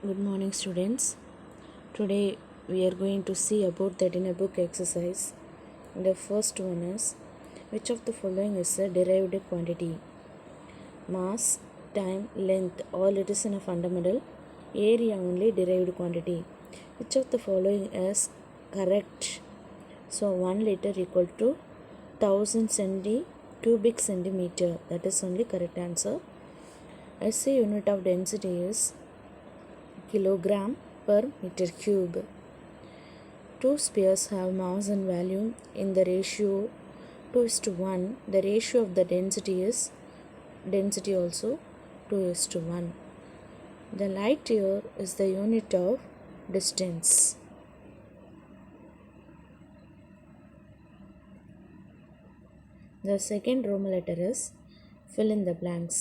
Good morning, students. Today we are going to see about that in a book exercise. The first one is, which of the following is a derived quantity? Mass, time, length, all it is in a fundamental. Area only derived quantity. Which of the following is correct? So 1 liter equal to 1000 cubic centimeter. That is only correct answer. SI unit of density is kilogram per meter cube. Two spheres have mass and volume in the ratio 2:1. The ratio of the density is density also 2:1. The light year is the unit of distance. The second Roman letter is fill in the blanks.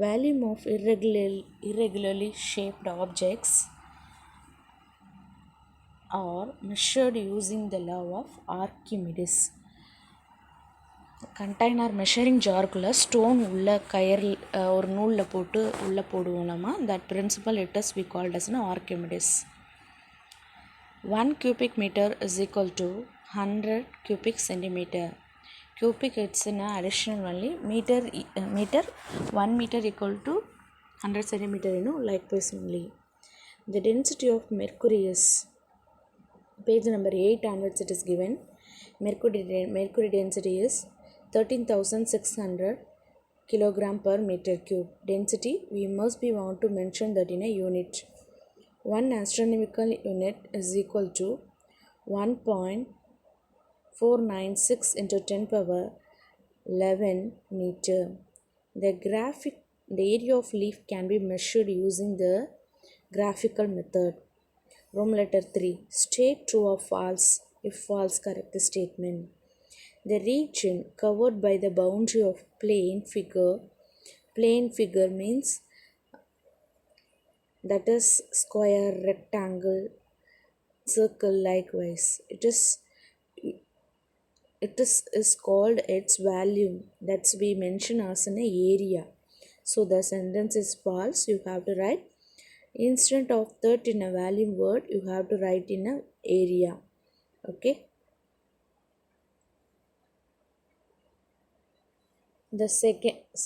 Volume of irregularly shaped objects are measured using the law of Archimedes. Container measuring ஜாருக்குள்ளே stone உள்ள கயர் ஒரு நூலில் போட்டு உள்ளே போடுவோம் நம்ம. That principle it is we called as Archimedes. 1 cubic meter is equal to 100 cubic centimeter. Cubic it's in additional only. Meter 1 meter equal to 100 centimeter, likewise only. The density of mercury is, page number 8 onwards it is given. Mercury density is 13,600 kilogram per meter cube. Density we must be want to mention that in a unit. One astronomical unit is equal to 1.496 into 10 power 11 meter. The area of leaf can be measured using the graphical method. Roman letter 3. State true or false. If false, correct the statement. The region covered by the boundary of plane figure means that is square, rectangle, circle, likewise. It is called its volume. That's we mention as an area. So the sentence is false. You have to write instead of that in a volume word, you have to write in a area. Okay. The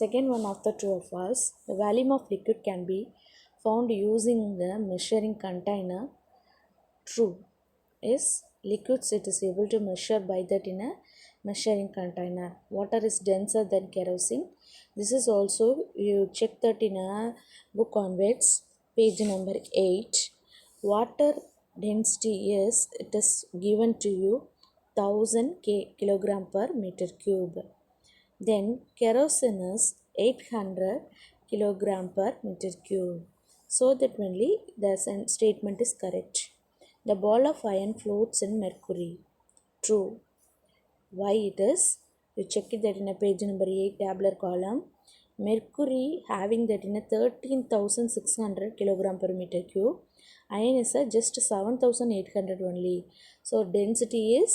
second one of the true or false. The volume of liquid can be found using the measuring container. True is liquids it is able to measure by that in a measuring container. Water is denser than kerosene. This is also you check that in a book onwards, page number 8. Water density is it is given to you 1000 kilogram per meter cube. Then kerosene is 800 kilogram per meter cube. So that only the statement is correct. The ball of iron floats in mercury. True. Why it is? You check it that in a page number 8 tabular column. Mercury having that in a 13,600 kilogram per meter cube. Iron is a just 7,800 only. So density is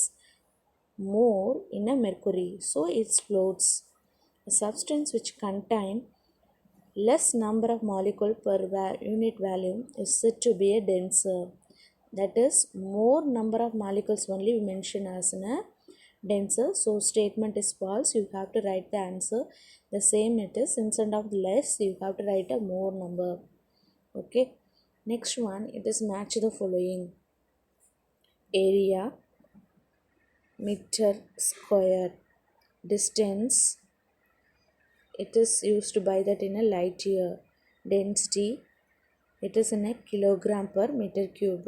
more in a mercury. So it floats. A substance which contain less number of molecule per unit volume is said to be a denser. That is more number of molecules only we mention as a denser. So statement is false. You have to write the answer the same it is. Instead of less you have to write a more number. Okay. Next one, it is match the following. Area, meter square, distance it is used by that in a light year. Density it is in a kilogram per meter cube.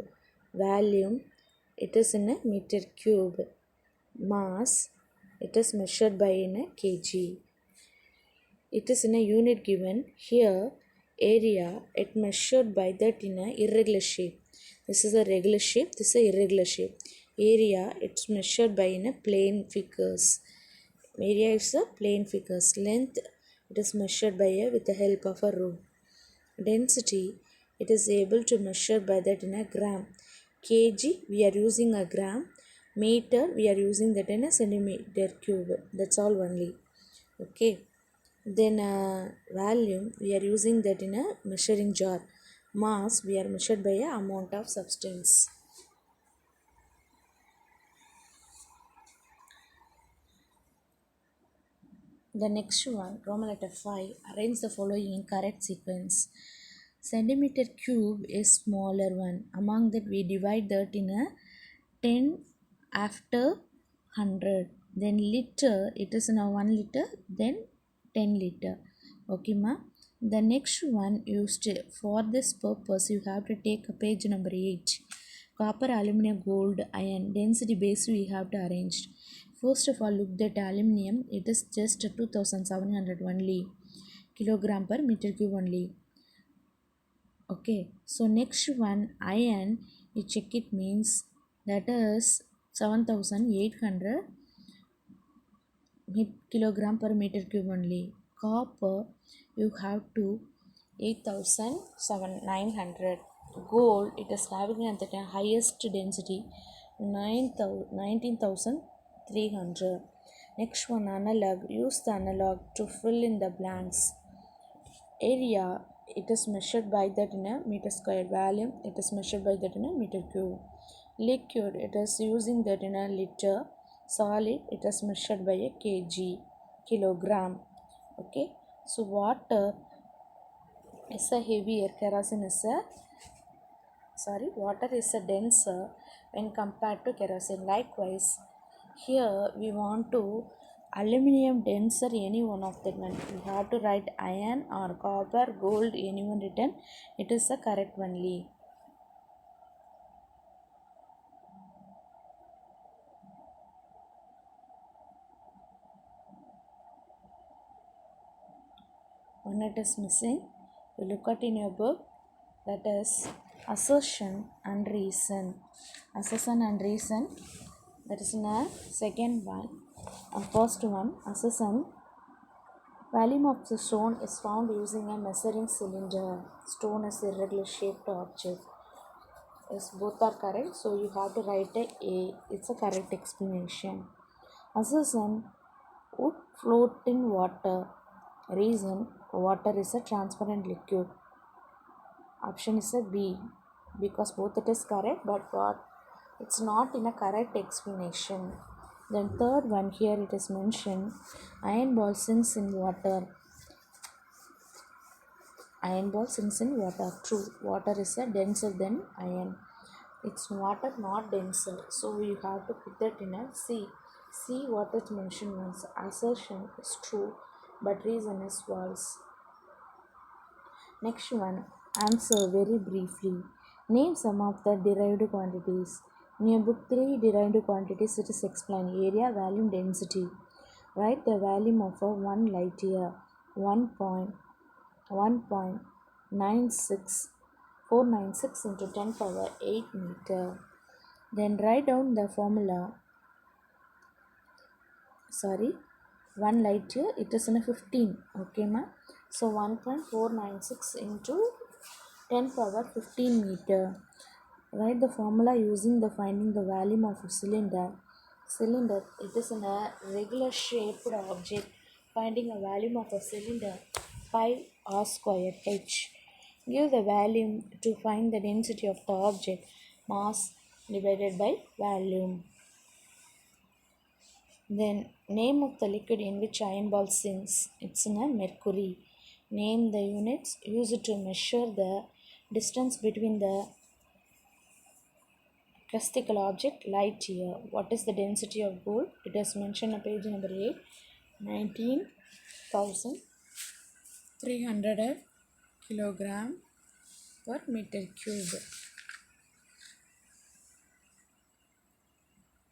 Volume it is in a meter cube. Mass it is measured by in a kg. It is in a unit given. Here area it measured by that in a irregular shape. This is a regular shape, this is a irregular shape. Area it's measured by in a plane figures. Area is a plane figures. Length it is measured by with the help of a rule. Density it is able to measure by that in a gram. Kg we are using a gram. Meter we are using that in a centimeter cube. That's all only. Okay. Then volume we are using that in a measuring jar. Mass we are measured by a amount of substance. The next one, Roman letter 5, arrange the following in correct sequence. Centimeter cube is smaller one. Among that we divide that in a 10 after 100. Then liter, it is now 1 liter, then 10 liter. Okay ma. The next one used for this purpose you have to take a page number 8. Copper, aluminum, gold, iron, density base we have to arrange. First of all, look at aluminium. It is just 2700 only kilogram per meter cube only. Okay, so next one iron, you check it means that is 7800 kilogram per meter cube only. Copper, you have to 8900. Gold, it is having at the highest density 19300. Next one analog, use the analog to fill in the blanks. Area, it is measured by that in a meter square. Volume, it is measured by that in a meter cube. Liquid, it is using that in a liter. Solid, it is measured by a kg, kilogram. Okay, so water is a heavier, kerosene is a water is a denser when compared to kerosene. Likewise, here we want to aluminum denser, any one of them. We have to write iron or copper, gold, anyone written, it is the correct only. One it is missing, you look at in your book, that is assertion and reason. Assertion and reason, that is in a second one. First one, assertion. Volume of the stone is found using a measuring cylinder. Stone is irregular shaped object. Yes, both are correct. So you have to write A. It's a correct explanation. Assertion, would float in water. Reason, water is a transparent liquid. Option is a B, because both it is correct, but what it's not in a correct explanation. Then third one, here it is mentioned, iron ball sinks in water. Iron ball sinks in water. True, water is a denser than iron. It's water not denser, so you have to put that in a C. C, what is mentioned once. Assertion is true, but reason is false. Next one, answer very briefly. Name some of the derived quantities. In your book 3 derived quantities, it is explained area, volume, density. Write the volume of a 1 light year, 1.1.96496 into 10 power 8 meter. Then write down the formula. 1 light year, it is in a 15. Okay, ma? So 1.496 into 10 power 15 meter. Write the formula using the finding the volume of a cylinder. Cylinder, it is in a regular shaped object. Finding a volume of a cylinder, 5 r square h. Give the volume to find the density of the object. Mass divided by volume. Then name of the liquid in which iron ball sinks. It's in a mercury. Name the units used to measure the distance between the crystal object, light year. What is the density of gold? It is mentioned on page number 8. 19,300 kilogram per meter cube.